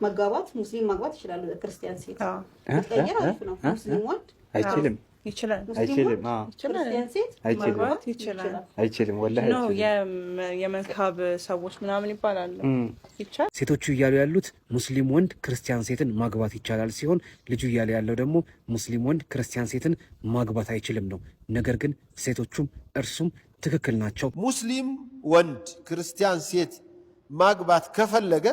መጋባት ሙስሊም ማግባት ይችላል። ክርስቲያን ሴት ቀየር አሪፍ ነው። ሙስሊም ወንድ አይችልም ይችላል። አይችልም ክርስቲያን ሴት ማግባት ይችላል። አይችልም ወላሂ ነው የመዝሀብ ሰዎች ምናምን ይባላሉ። ይቻላል። ሴቶቹ እያሉ ያሉት ሙስሊም ወንድ ክርስቲያን ሴትን ማግባት ይቻላል ሲሆን ልጁ እያለ ያለው ደግሞ ሙስሊም ወንድ ክርስቲያን ሴትን ማግባት አይችልም ነው። ነገር ግን ሴቶቹም እርሱም ትክክል ናቸው። ሙስሊም ወንድ ክርስቲያን ሴት ማግባት ከፈለገ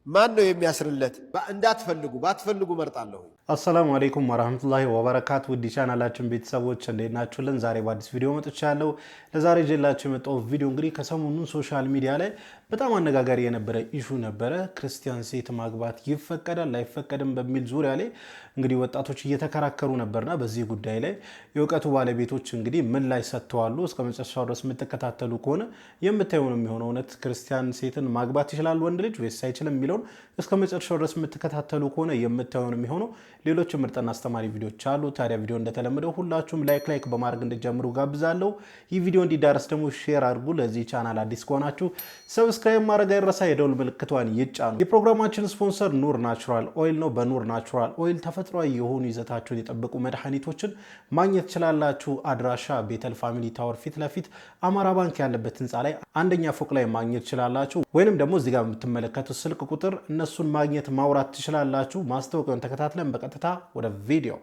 ማን ነው የሚያስርለት? እንዳትፈልጉ ባትፈልጉ መርጣለሁ። አሰላሙ አለይኩም ወራህመቱላሂ ወበረካቱ። ውድ ቻናላችን ቤተሰቦች እንዴት ናችሁልን? ዛሬ በአዲስ ቪዲዮ መጥቻለሁ። ለዛሬ ጀላችሁ የመጣው ቪዲዮ እንግዲህ ከሰሞኑን ሶሻል ሚዲያ ላይ በጣም አነጋጋሪ የነበረ ኢሹ ነበረ። ክርስቲያን ሴት ማግባት ይፈቀዳል አይፈቀድም በሚል ዙሪያ ላይ እንግዲህ ወጣቶች እየተከራከሩ ነበርና በዚህ ጉዳይ ላይ የእውቀቱ ባለቤቶች እንግዲህ ምን ላይ ሰጥተዋል። እስከ መጨረሻው ድረስ የምትከታተሉ ከሆነ የምታዩ ነው የሚሆነው። እውነት ክርስቲያን ሴትን ማግባት ይችላል ወንድ ልጅ ወይስ አይችልም የሚለውን እስከ መጨረሻው ድረስ የምትከታተሉ ከሆነ የምታዩ ነው የሚሆነው። ሌሎች ምርጥና አስተማሪ ቪዲዮዎች አሉ። ታዲያ ቪዲዮ እንደተለመደው ሁላችሁም ላይክ በማድረግ እንድትጀምሩ ጋብዛለሁ። ይህ ቪዲዮ እንዲዳረስ ደግሞ ሼር አድርጉ። ለዚህ ቻናል አዲስ ከሆናችሁ ሰብስክራይብ ማድረግ አይረሳ፣ የደውል ምልክቷን ይጫኑ። የፕሮግራማችን ስፖንሰር ኑር ናቹራል ኦይል ነው። በኑር ናቹራል ኦይል ተፈጥሯዊ የሆኑ ይዘታቸውን የጠበቁ መድኃኒቶችን ማግኘት ትችላላችሁ። አድራሻ ቤተል ፋሚሊ ታወር ፊት ለፊት አማራ ባንክ ያለበት ህንፃ ላይ አንደኛ ፎቅ ላይ ማግኘት ትችላላችሁ። ወይንም ደግሞ እዚህ ጋር የምትመለከቱት ስልክ ቁጥር እነሱን ማግኘት ማውራት ትችላላችሁ። ማስታወቂያውን ተከታትለን በቀጥታ ወደ ቪዲዮ።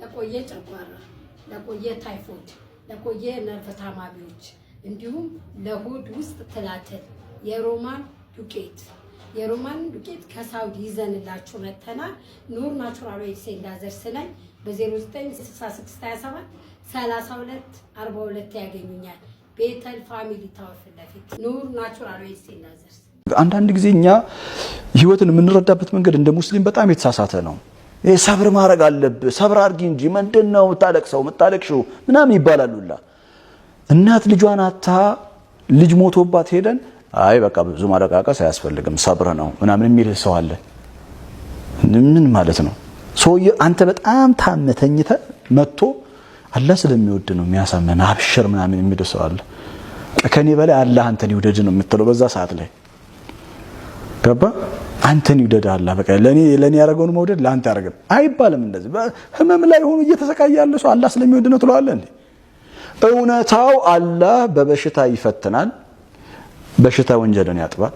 ለቆየ ጨጓራ፣ ለቆየ ታይፎይድ፣ ለቆየ ነርቭ ታማሚዎች እንዲሁም ለሆድ ውስጥ ትላትል የሮማን ዱቄት ከሳውዲ ይዘንላችሁ መተናል። ኑር ናቹራል ኦይል ሴንዳዘርስ ላይ በ096627 3242 ያገኙኛል። ቤተል ፋሚሊ ታወር ፊት ለፊት ኑር ናቹራል ኦይል ሴንዳዘርስ። አንዳንድ ጊዜ እኛ ህይወትን የምንረዳበት መንገድ እንደ ሙስሊም በጣም የተሳሳተ ነው። ሰብር ማድረግ አለብህ፣ ሰብር አድርጊ እንጂ ምንድነው የምታለቅሽው ምናምን ይባላሉላ። እናት ልጇን አታ ልጅ ሞቶባት ሄደን አይ በቃ ብዙ ማለቃቀስ አያስፈልግም ሰብር ነው ምናምን የሚል ሰው አለ። ምን ማለት ነው? ሰውዬ አንተ በጣም ታመተኝተ መጥቶ አላህ ስለሚወድ ነው የሚያሳመን አብሽር ምናምን የሚል ሰው አለ። ከኔ በላይ አላህ አንተን ይውደድ ነው የምትለው በዛ ሰዓት ላይ ገባ? አንተን ይውደድ አላህ በቃ ለኔ ያረጋውን መውደድ ለአንተ ያረጋል አይባልም። እንደዚህ ህመም ላይ ሆኖ እየተሰቃየ ያለ ሰው አላህ ስለሚወድ ነው ትለዋለህ እንዴ? እውነታው አላህ በበሽታ ይፈትናል፣ በሽታ ወንጀልን ያጥባል።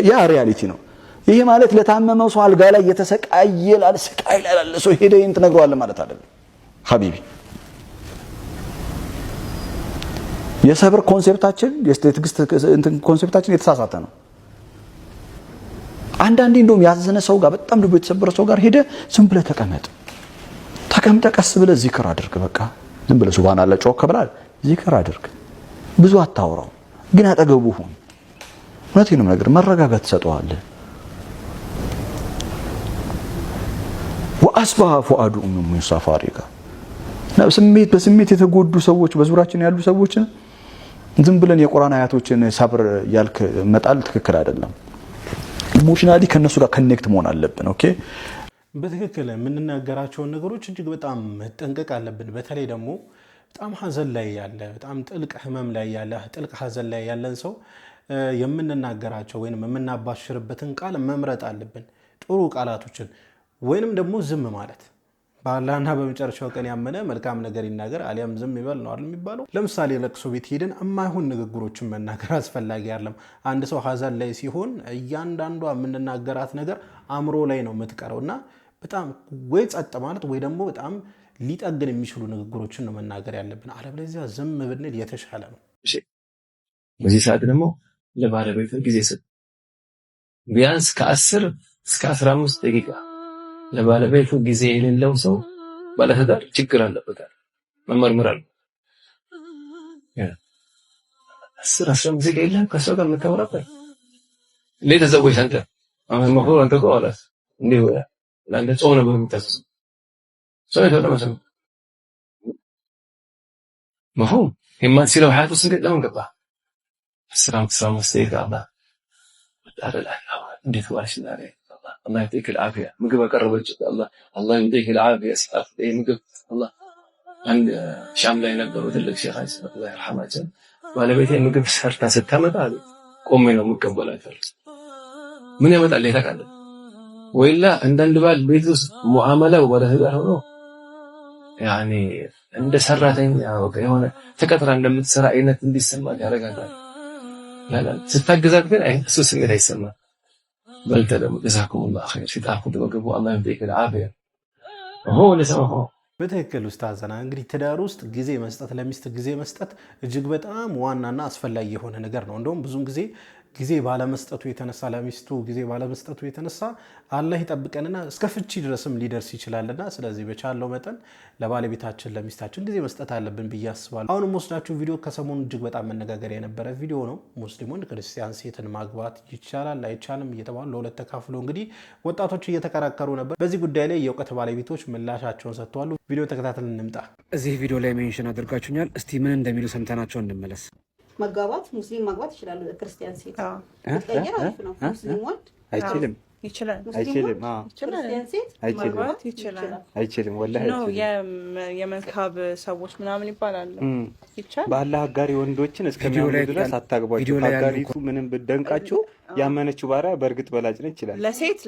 ያ ሪያሊቲ ነው። ይሄ ማለት ለታመመው ሰው አልጋ ላይ የተሰቃየ ስቃይ ላይ ያለ ሰው ሄደ ይንት ነግሯል ማለት አይደለም ሐቢቢ። የሰብር ኮንሴፕታችን የትዕግስት ኮንሴፕታችን የተሳሳተ ነው። አንዳንዴ እንደውም ያዘነ ሰው ጋር በጣም ልቡ የተሰበረ ሰው ጋር ሄደ ዝም ብለህ ተቀምጠ ቀስ ብለህ ዚክር አድርግ። በቃ ዝም ብለህ ሱብሃንአላህ ጮክ ብለህ ዚክር አድርግ። ብዙ አታውራው ግን አጠገቡ ሁን። እውነቴን ነው ነገር መረጋጋት ትሰጠዋለህ። ወአስባህ ፉአዱ ምን ሳፋሪካ በስሜት የተጎዱ ሰዎች በዙሪያችን ያሉ ሰዎችን ዝም ብለን የቁርአን አያቶችን ሰብር ያልክ መጣል ትክክል አይደለም። ኢሞሽናሊ ከነሱ ጋር ኮኔክት መሆን አለብን። ኦኬ በትክክል የምንናገራቸውን ነገሮች እጅግ በጣም መጠንቀቅ አለብን። በተለይ ደግሞ በጣም ሐዘን ላይ ያለ በጣም ጥልቅ ህመም ላይ ያለ ጥልቅ ሐዘን ላይ ያለን ሰው የምንናገራቸው ወይንም የምናባሽርበትን ቃል መምረጥ አለብን። ጥሩ ቃላቶችን ወይንም ደግሞ ዝም ማለት። በአላህና በመጨረሻው ቀን ያመነ መልካም ነገር ይናገር አሊያም ዝም ይበል ነው አይደል የሚባለው። ለምሳሌ ለቅሶ ቤት ሄደን የማይሆን ንግግሮችን መናገር አስፈላጊ አይደለም። አንድ ሰው ሐዘን ላይ ሲሆን እያንዳንዷ የምንናገራት ነገር አእምሮ ላይ ነው የምትቀረውና በጣም ወይ ጸጥ ማለት ወይ ደግሞ በጣም ሊጠግን የሚችሉ ንግግሮችን ነው መናገር ያለብን። አለበለዚያ ዝም ብንል የተሻለ ነው። እሺ በዚህ ሰዓት ደግሞ ለባለቤቱ ጊዜ ሰጥ። ቢያንስ ከ10 እስከ 15 ደቂቃ ለባለቤቱ ጊዜ የሌለው ሰው ባለትዳር ችግር አለበት፣ መመርመር አለ። 10-15 ደቂቃ የለም ከሰው ጋር የምታወራበት እንዴት ተዘወጅ አንተ አሁን መሆን አንተ ቆላስ እንዴ ወላ ለአንተ ጾም ነው በሚታሰብ ሰው የተለመሰው መሆን የማንሲለው ሐያት ውስጥ ለምን ገባ? 10-15 ደቂቃ አላህ ወጣረላ እንዴት ዋልሽ ዛሬ الله يعطيك العافية مقبل قربت الله يعطيك العافية سقف إيه مقبل الله عند شام لا ينقدر وتلك شيخ الله يرحمه ولا بيتين مقبل سهرتها 6 ዓመት قومي ነው መቀበል አይፈልም ምን ያመጣል ታውቃለህ? ወይላ አንዳንድ ባል ቤት ውስጥ ሙዓመላው ወረህዳህ ሆኖ ያኒ እንደ ሰራተኛ የሆነ ተቀጥራ እንደምትሰራ አይነት እንዲሰማ ያደርጋታል። ስታግዛት ግን እሱ ስሜት አይሰማም። በልተ ደግሞ ጀዛኩሙላሁ ኸይር ሲጣፉት ወገቡ አላህ ይምጥክ العافيه هو ለሰው በትክክል ኡስታዝና እንግዲህ ትዳር ውስጥ ጊዜ መስጠት ለሚስት ጊዜ መስጠት እጅግ በጣም ዋናና አስፈላጊ የሆነ ነገር ነው። እንደውም ብዙ ጊዜ ባለመስጠቱ የተነሳ ለሚስቱ ጊዜ ባለመስጠቱ የተነሳ አላህ ይጠብቀንና እስከ ፍቺ ድረስም ሊደርስ ይችላልና ስለዚህ በቻለው መጠን ለባለቤታችን ለሚስታችን ጊዜ መስጠት አለብን ብዬ አስባለሁ። አሁንም ወስዳችሁ ቪዲዮ ከሰሞኑ እጅግ በጣም መነጋገር የነበረ ቪዲዮ ነው። ሙስሊም ወንድ ክርስቲያን ሴትን ማግባት ይቻላል አይቻልም እየተባሉ ለሁለት ተካፍሎ እንግዲህ ወጣቶች እየተከራከሩ ነበር። በዚህ ጉዳይ ላይ የእውቀት ባለቤቶች ምላሻቸውን ሰጥተዋል። ቪዲዮ ተከታተልን እንምጣ። እዚህ ቪዲዮ ላይ ሜንሽን አድርጋችሁኛል። እስቲ ምን እንደሚሉ ሰምተናቸው እንመለስ። መጋባት ሙስሊም ማግባት ይችላል። ክርስቲያን ሴት ቀየር አሪፍ ነው። ሙስሊም ወንድ አይችልም ይችላል። ክርስቲያን ሴት ማግባት አይችልም። ወላሂ ነው የመዝሀብ ሰዎች ምናምን ይባላል። ይቻላል። በአላህ አጋሪ ወንዶችን እስከሚያምኑ ድረስ አታግቧቸው። አጋሪቱ ምንም ብደንቃችሁ ያመነችው ባሪያ በእርግጥ በላጭ ነች ይችላል። ለሴት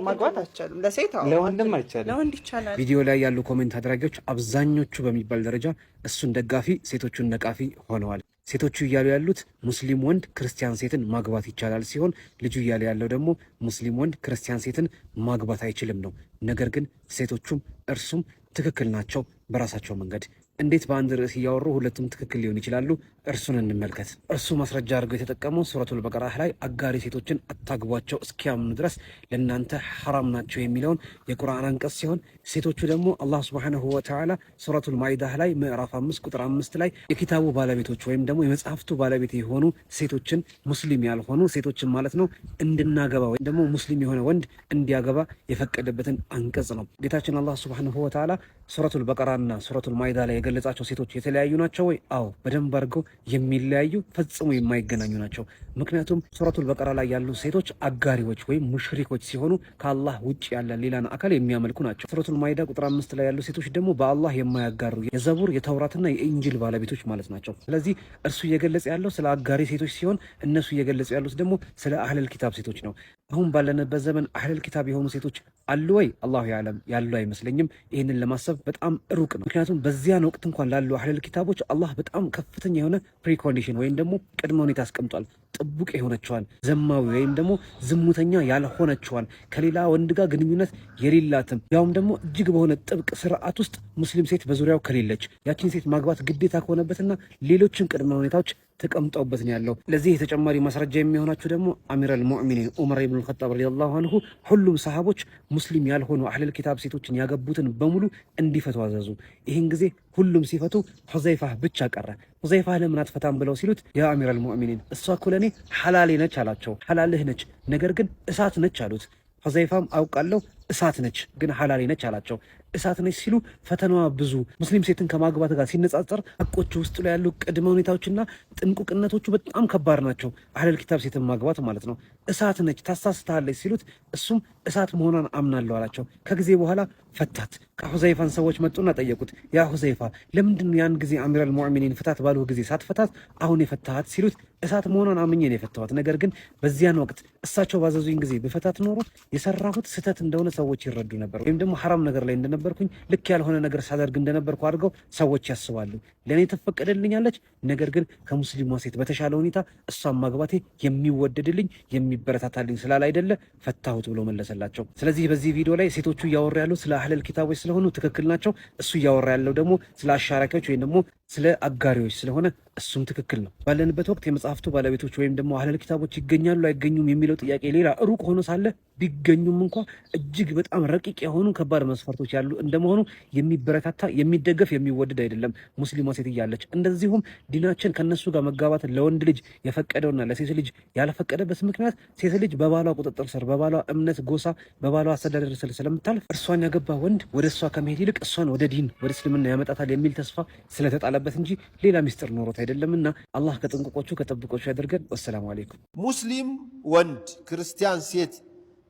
ማግባት አይቻልም። ለሴት ለወንድም አይቻልም። ለወንድ ይቻላል። ቪዲዮ ላይ ያሉ ኮሜንት አድራጊዎች አብዛኞቹ በሚባል ደረጃ እሱን ደጋፊ ሴቶቹን ነቃፊ ሆነዋል። ሴቶቹ እያሉ ያሉት ሙስሊም ወንድ ክርስቲያን ሴትን ማግባት ይቻላል ሲሆን ልጁ እያለ ያለው ደግሞ ሙስሊም ወንድ ክርስቲያን ሴትን ማግባት አይችልም ነው። ነገር ግን ሴቶቹም እርሱም ትክክል ናቸው በራሳቸው መንገድ። እንዴት በአንድ ርዕስ እያወሩ ሁለቱም ትክክል ሊሆን ይችላሉ? እርሱን እንመልከት። እርሱ ማስረጃ አድርገው የተጠቀመው ሱረቱል በቀራ ላይ አጋሪ ሴቶችን አታግቧቸው እስኪያምኑ ድረስ ለእናንተ ሐራም ናቸው የሚለውን የቁርአን አንቀጽ ሲሆን ሴቶቹ ደግሞ አላህ ሱብሓነሁ ወተዓላ ሱረቱል ማኢዳ ላይ ምዕራፍ 5 ቁጥር 5 ላይ የኪታቡ ባለቤቶች ወይም ደግሞ የመጽሐፍቱ ባለቤት የሆኑ ሴቶችን ሙስሊም ያልሆኑ ሴቶችን ማለት ነው እንድናገባ ወይም ደግሞ ሙስሊም የሆነ ወንድ እንዲያገባ የፈቀደበትን አንቀጽ ነው። ጌታችን አላህ ሱብሓነሁ ወተዓላ ሱረቱል በቀራና ሱረቱል ማኢዳ ላይ የገለጻቸው ሴቶች የተለያዩ ናቸው ወይ? አዎ፣ በደንብ አድርገው የሚለያዩ ፈጽሞ የማይገናኙ ናቸው። ምክንያቱም ሱረቱል በቀራ ላይ ያሉ ሴቶች አጋሪዎች ወይም ሙሽሪኮች ሲሆኑ ከአላህ ውጭ ያለ ሌላን አካል የሚያመልኩ ናቸው። ሱረቱል ማኢዳ ቁጥር 5 ላይ ያሉ ሴቶች ደግሞ በአላህ የማያጋሩ የዘቡር የተውራትና የኢንጂል ባለቤቶች ማለት ናቸው። ስለዚህ እርሱ እየገለጸ ያለው ስለ አጋሪ ሴቶች ሲሆን እነሱ እየገለጹ ያሉት ደግሞ ስለ አህለል ኪታብ ሴቶች ነው። አሁን ባለንበት ዘመን አህለል ኪታብ የሆኑ ሴቶች አሉ ወይ? አላሁ ያለም ያሉ አይመስለኝም። ይህንን ለማሰብ በጣም ሩቅ ነው። ምክንያቱም በዚያን ወቅት እንኳን ላሉ አህለል ኪታቦች አላህ በጣም ከፍተኛ የሆነ ፕሪኮንዲሽን ወይም ደግሞ ቅድመ ሁኔታ አስቀምጧል። ጥቡቅ የሆነችዋን ዘማዊ ወይም ደግሞ ዝሙተኛ ያልሆነችዋን ከሌላ ወንድ ጋር ግንኙነት የሌላትም ያውም ደግሞ እጅግ በሆነ ጥብቅ ስርዓት ውስጥ ሙስሊም ሴት በዙሪያው ከሌለች ያቺን ሴት ማግባት ግዴታ ከሆነበትና ሌሎችን ቅድመ ሁኔታዎች ተቀምጠውበት ነው ያለው። ለዚህ የተጨማሪ ማስረጃ የሚሆናችሁ ደግሞ አሚረል ሙእሚኒን ዑመር ኢብኑል ኸጣብ ረዲየላሁ ዐንሁ ሁሉም ሰሃቦች ሙስሊም ያልሆኑ አህለል ኪታብ ሴቶችን ያገቡትን በሙሉ እንዲፈቱ አዘዙ። ይህን ጊዜ ሁሉም ሲፈቱ ሁዘይፋ ብቻ ቀረ። ሁዘይፋ ለምን አትፈታም ብለው ሲሉት ያ አሚረል ሙእሚኒን እሷ እኮ ለኔ ሐላሌ ነች አላቸው። ሐላልህ ነች፣ ነገር ግን እሳት ነች አሉት። ሁዘይፋም አውቃለሁ እሳት ነች ግን ሐላሌ ነች አላቸው። እሳት ነች ሲሉ ፈተናዋ ብዙ ሙስሊም ሴትን ከማግባት ጋር ሲነጻጸር ሐቆቹ ውስጥ ላይ ያሉ ቅድመ ሁኔታዎችና ጥንቁቅነቶቹ በጣም ከባድ ናቸው። አህለል ኪታብ ሴትን ማግባት ማለት ነው። እሳት ነች ታሳስተሃለች ሲሉት እሱም እሳት መሆኗን አምናለሁ አላቸው። ከጊዜ በኋላ ፈታት። ከሁዘይፋን ሰዎች መጡና ጠየቁት፣ ያ ሁዘይፋ ለምንድን ያን ጊዜ አሚረል ሙእሚኒን ፍታት ባሉ ጊዜ ሳትፈታት አሁን የፈታሃት ሲሉት እሳት መሆኗን አምኜ ነው የፈታኋት። ነገር ግን በዚያን ወቅት እሳቸው ባዘዙኝ ጊዜ በፈታት ኖሮ የሰራሁት ስህተት እንደሆነ ሰዎች ይረዱ ነበር፣ ወይም ደግሞ ሐራም ነገር ላይ እንደነበርኩኝ ልክ ያልሆነ ነገር ሳደርግ እንደነበርኩ አድርገው ሰዎች ያስባሉ። ለእኔ ተፈቀደልኛለች፣ ነገር ግን ከሙስሊሟ ሴት በተሻለ ሁኔታ እሷን ማግባቴ የሚወደድልኝ የሚበረታታልኝ ስላል አይደለ ፈታሁት ብሎ መለሰላቸው። ስለዚህ በዚህ ቪዲዮ ላይ ሴቶቹ እያወራ ያሉት ስለ አህለል ኪታቦች ስለሆኑ ትክክል ናቸው። እሱ እያወራ ያለው ደግሞ ስለ አሻራኪዎች ወይም ደግሞ ስለ አጋሪዎች ስለሆነ እሱም ትክክል ነው። ባለንበት ወቅት የመጽሐፍቱ ባለቤቶች ወይም ደግሞ አህለል ኪታቦች ይገኛሉ አይገኙም የሚለው ጥያቄ ሌላ ሩቅ ሆኖ ሳለ ቢገኙም እንኳ እጅግ በጣም ረቂቅ የሆኑ ከባድ መስፈርቶች ያሉ እንደመሆኑ የሚበረታታ የሚደገፍ የሚወደድ አይደለም ሙስሊሟ ሴት እያለች። እንደዚሁም ዲናችን ከነሱ ጋር መጋባት ለወንድ ልጅ የፈቀደውና ለሴት ልጅ ያልፈቀደበት ምክንያት ሴት ልጅ በባሏ ቁጥጥር ስር በባሏ እምነት ጎሳ በባሏ አስተዳደር ስር ስለምታልፍ እርሷን ያገባ ወንድ ወደ እሷ ከመሄድ ይልቅ እሷን ወደ ዲን ወደ እስልምና ያመጣታል የሚል ተስፋ ስለተጣለበት እንጂ ሌላ ሚስጥር ኖሮት አይደለምና አላህ ከጥንቁቆቹ ከጠብቆቹ ያደርገን። ወሰላሙ አለይኩም። ሙስሊም ወንድ ክርስቲያን ሴት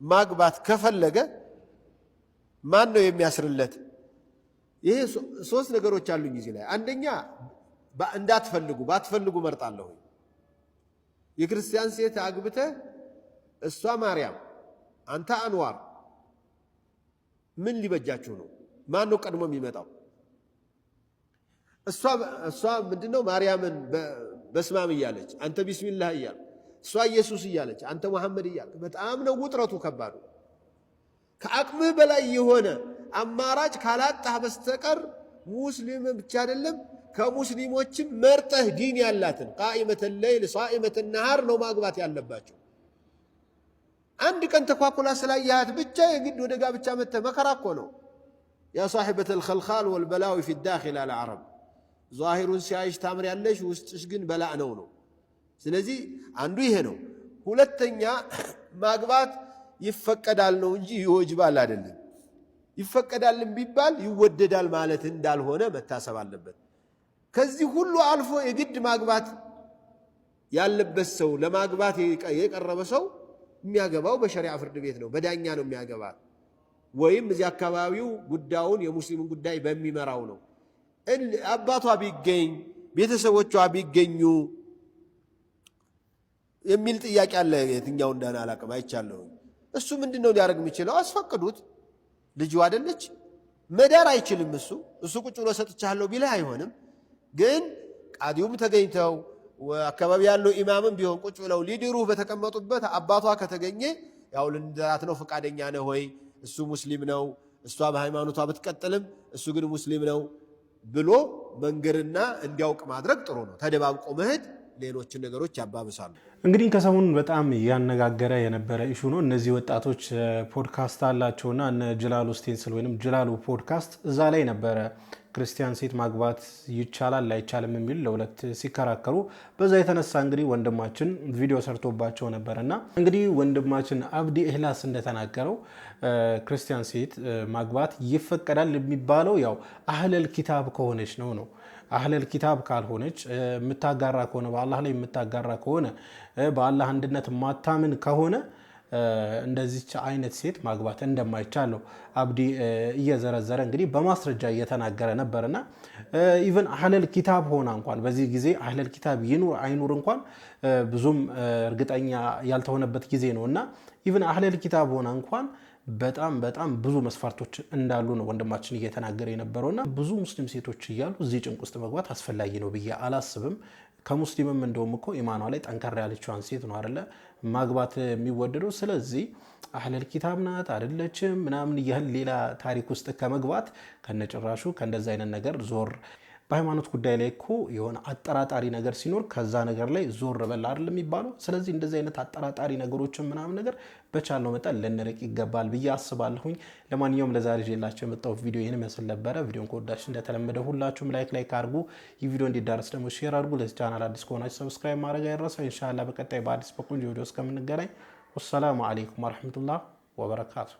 ማግባት ከፈለገ ማን ነው የሚያስርለት? ይሄ ሶስት ነገሮች አሉኝ እዚህ ላይ። አንደኛ ባትፈልጉ መርጣለሁ። የክርስቲያን ሴት አግብተህ እሷ ማርያም አንተ አንዋር ምን ሊበጃችሁ ነው? ማን ነው ቀድሞ የሚመጣው? እሷ ምንድነው ማርያምን በስማም እያለች አንተ ቢስሚላህ እያለች እሷ ኢየሱስ እያለች አንተ መሐመድ እያለች በጣም ነው ውጥረቱ ከባዱ። ከአቅምህ በላይ የሆነ አማራጭ ካላጣህ በስተቀር ሙስሊም ብቻ አይደለም ከሙስሊሞችም መርጠህ ዲን ያላትን ቃኢመተ ሌይል ሷኢመተ ነሃር ነው ማግባት ያለባቸው። አንድ ቀን ተኳኩላ ስላያት ብቻ የግድ ወደ ጋብቻ መተህ መከራ እኮ ነው። ያ صاحبة الخلخال والبلاء في الداخل على العرب ዛሂሩን ሲያይሽ ታምሪያለሽ ውስጥሽ ግን በላእ ነው። ስለዚህ አንዱ ይሄ ነው። ሁለተኛ ማግባት ይፈቀዳል ነው እንጂ ይወጅባል አይደለም። ይፈቀዳልም ቢባል ይወደዳል ማለት እንዳልሆነ መታሰብ አለበት። ከዚህ ሁሉ አልፎ የግድ ማግባት ያለበት ሰው ለማግባት የቀረበ ሰው የሚያገባው በሸሪዓ ፍርድ ቤት ነው፣ በዳኛ ነው የሚያገባት፣ ወይም እዚህ አካባቢው ጉዳዩን የሙስሊምን ጉዳይ በሚመራው ነው። አባቷ ቢገኝ ቤተሰቦቿ ቢገኙ የሚል ጥያቄ አለ። የትኛው እንደሆነ አላውቅም፣ አይቻለሁ። እሱ ምንድነው ሊያደርግ የሚችለው? አስፈቅዱት። ልጁ አይደለች መዳር አይችልም። እሱ ቁጭ ብሎ ሰጥቻለሁ ቢልህ አይሆንም። ግን ቃዲውም ተገኝተው አካባቢ ያለው ኢማምም ቢሆን ቁጭ ብለው ሊድሩህ በተቀመጡበት አባቷ ከተገኘ ያው ልንዳራት ነው፣ ፈቃደኛ ነህ ወይ? እሱ ሙስሊም ነው፣ እሷ በሃይማኖቷ ብትቀጥልም እሱ ግን ሙስሊም ነው ብሎ መንገርና እንዲያውቅ ማድረግ ጥሩ ነው። ተደባብቆ መሄድ ሌሎችን ነገሮች ያባብሳሉ። እንግዲህ ከሰሞኑን በጣም ያነጋገረ የነበረ ኢሹ ነው። እነዚህ ወጣቶች ፖድካስት አላቸውና እነ ጅላሉ ስቴንስል ወይንም ጅላሉ ፖድካስት እዛ ላይ ነበረ ክርስቲያን ሴት ማግባት ይቻላል አይቻልም የሚል ለሁለት ሲከራከሩ፣ በዛ የተነሳ እንግዲህ ወንድማችን ቪዲዮ ሰርቶባቸው ነበርና እንግዲህ ወንድማችን አብዲ ኢህላስ እንደተናገረው ክርስቲያን ሴት ማግባት ይፈቀዳል የሚባለው ያው አህለል ኪታብ ከሆነች ነው። አህለል ኪታብ ካልሆነች የምታጋራ ከሆነ በአላህ ላይ የምታጋራ ከሆነ በአላህ አንድነት ማታምን ከሆነ እንደዚች አይነት ሴት ማግባት እንደማይቻለው አብዲ እየዘረዘረ እንግዲህ በማስረጃ እየተናገረ ነበርና ኢቭን አህለል ኪታብ ሆና እንኳን በዚህ ጊዜ አህለል ኪታብ ይኑር አይኑር እንኳን ብዙም እርግጠኛ ያልተሆነበት ጊዜ ነውና ኢቭን አህለል ኪታብ ሆና እንኳን በጣም ብዙ መስፈርቶች እንዳሉ ነው ወንድማችን እየተናገረ የነበረውና ብዙ ሙስሊም ሴቶች እያሉ እዚህ ጭንቅ ውስጥ መግባት አስፈላጊ ነው ብዬ አላስብም። ከሙስሊምም እንደውም እኮ ኢማኗ ላይ ጠንከር ያለችዋን ሴት ነው አይደለ ማግባት የሚወደደው። ስለዚህ አህለል ኪታብ ናት አይደለችም ምናምን ይህን ሌላ ታሪክ ውስጥ ከመግባት ከነጭራሹ ከእንደዛ አይነት ነገር ዞር። በሃይማኖት ጉዳይ ላይ እኮ የሆነ አጠራጣሪ ነገር ሲኖር ከዛ ነገር ላይ ዞር በል አይደል የሚባለው። ስለዚህ እንደዚህ አይነት አጠራጣሪ ነገሮችን ምናምን ነገር በቻለው መጠን ልንርቅ ይገባል ብዬ አስባለሁኝ። ለማንኛውም ለዛሬ ይዤላችሁ የመጣሁት ቪዲዮ ይሄን መስል ነበረ። ቪዲዮን ከወዳችሁ እንደተለመደ ሁላችሁም ላይክ አድርጉ። ይህ ቪዲዮ እንዲዳረስ ደግሞ ሼር አድርጉ። ለዚህ ቻናል አዲስ ከሆናችሁ ሰብስክራይብ ማድረግ አይረሳ። ኢንሻአላህ በቀጣይ በአዲስ በኩል ቪዲዮ እስከምንገናኝ ወሰላሙ አለይኩም ወራህመቱላሂ ወበረካቱ።